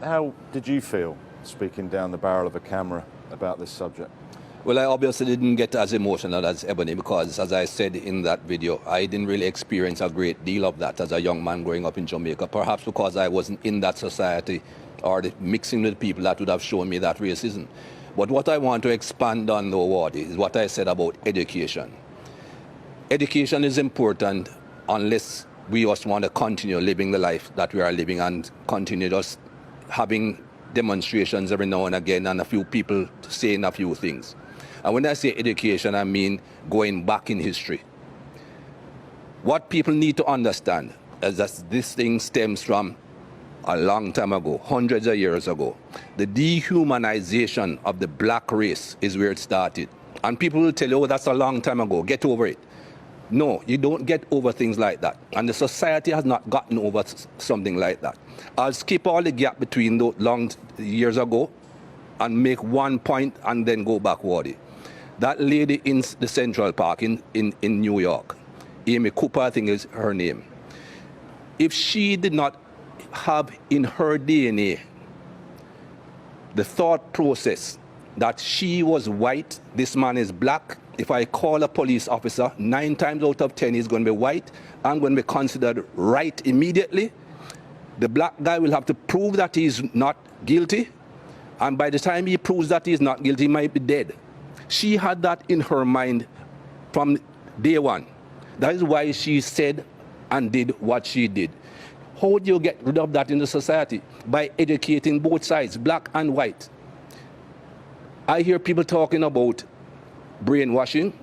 How did you feel speaking down the barrel of a camera about this subject? Well, I obviously didn't get as emotional as Ebony because, as I said in that video, I didn't really experience a great deal of that as a young man growing up in Jamaica, perhaps because I wasn't in that society or mixing with people that would have shown me that racism. But what I want to expand on, though, Wadi, is what I said about education. Education is important unless we just want to continue living the life that we are living and continue just having demonstrations every now and again and a few people saying a few things. And when I say education, I mean going back in history. What people need to understand is that this thing stems from a long time ago, hundreds of years ago. The dehumanization of the black race is where it started. And people will tell you, oh, that's a long time ago, get over it. No, you don't get over things like that. And the society has not gotten over something like that. I'll skip all the gap between those long years ago and make one point and then go backward. That lady in the Central Park in New York, Amy Cooper, I think is her name. If she did not have in her DNA the thought process that she was white, this man is black, if I call a police officer, 9 times out of 10 he's going to be white, I'm going to be considered right immediately. The black guy will have to prove that he's not guilty, and by the time he proves that he's not guilty, he might be dead. She had that in her mind from day one. That is why she said and did what she did. How do you get rid of that in the society? By educating both sides, black and white. I hear people talking about brainwashing.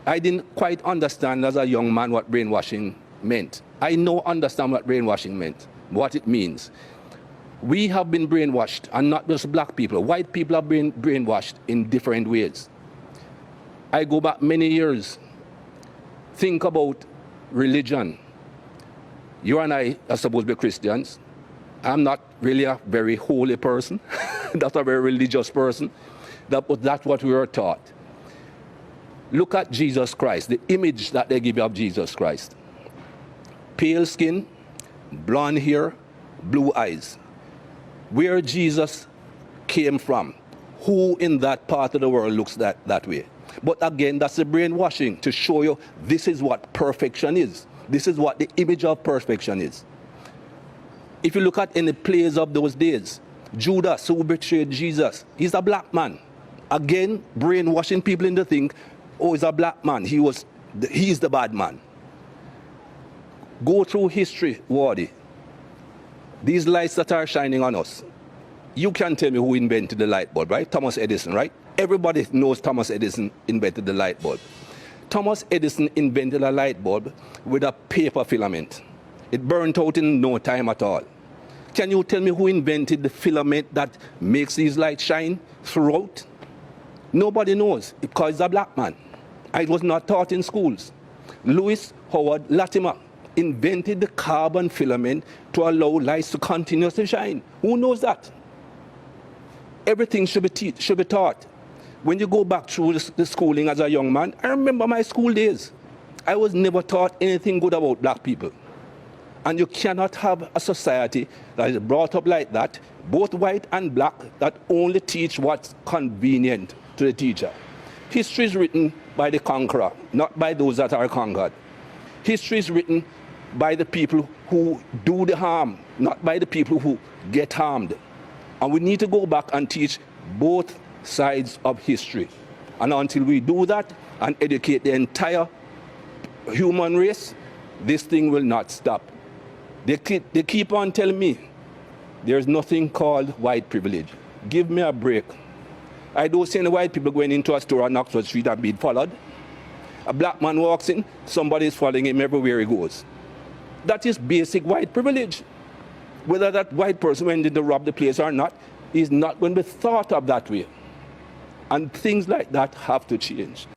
I didn't quite understand as a young man what brainwashing meant. I now understand what brainwashing meant, what it means. We have been brainwashed, and not just black people. White people have been brainwashed in different ways. I go back many years. Think about religion. You and I are supposed to be Christians. I'm not really a very holy person, not a very religious person. But that's what we were taught. Look at Jesus Christ, the image that they give you of Jesus Christ. Pale skin, blonde hair, blue eyes. Where Jesus came from, who in that part of the world looks that way? But again, that's the brainwashing to show you this is what perfection is. This is what the image of perfection is. If you look at any plays of those days, Judas, who betrayed Jesus, he's a black man. Again, brainwashing people into think, oh, he's a black man, he's the bad man. Go through history, Wadi. These lights that are shining on us, you can tell me who invented the light bulb, right? Thomas Edison, right? Everybody knows Thomas Edison invented the light bulb. Thomas Edison invented a light bulb with a paper filament. It burnt out in no time at all. Can you tell me who invented the filament that makes these lights shine throughout? Nobody knows, because he's a black man. It was not taught in schools. Louis Howard Latimer invented the carbon filament to allow lights to continuously shine. Who knows that? Everything should be taught. When you go back through the schooling as a young man, I remember my school days. I was never taught anything good about black people. And you cannot have a society that is brought up like that, both white and black, that only teach what's convenient to the teacher. History is written by the conqueror, not by those that are conquered. History is written by the people who do the harm, not by the people who get harmed. And we need to go back and teach both sides of history. And until we do that and educate the entire human race, this thing will not stop. They keep on telling me there's nothing called white privilege. Give me a break. I don't see any white people going into a store on Oxford Street and being followed. A black man walks in, somebody is following him everywhere he goes. That is basic white privilege. Whether that white person went in to rob the place or not, is not going to be thought of that way. And things like that have to change.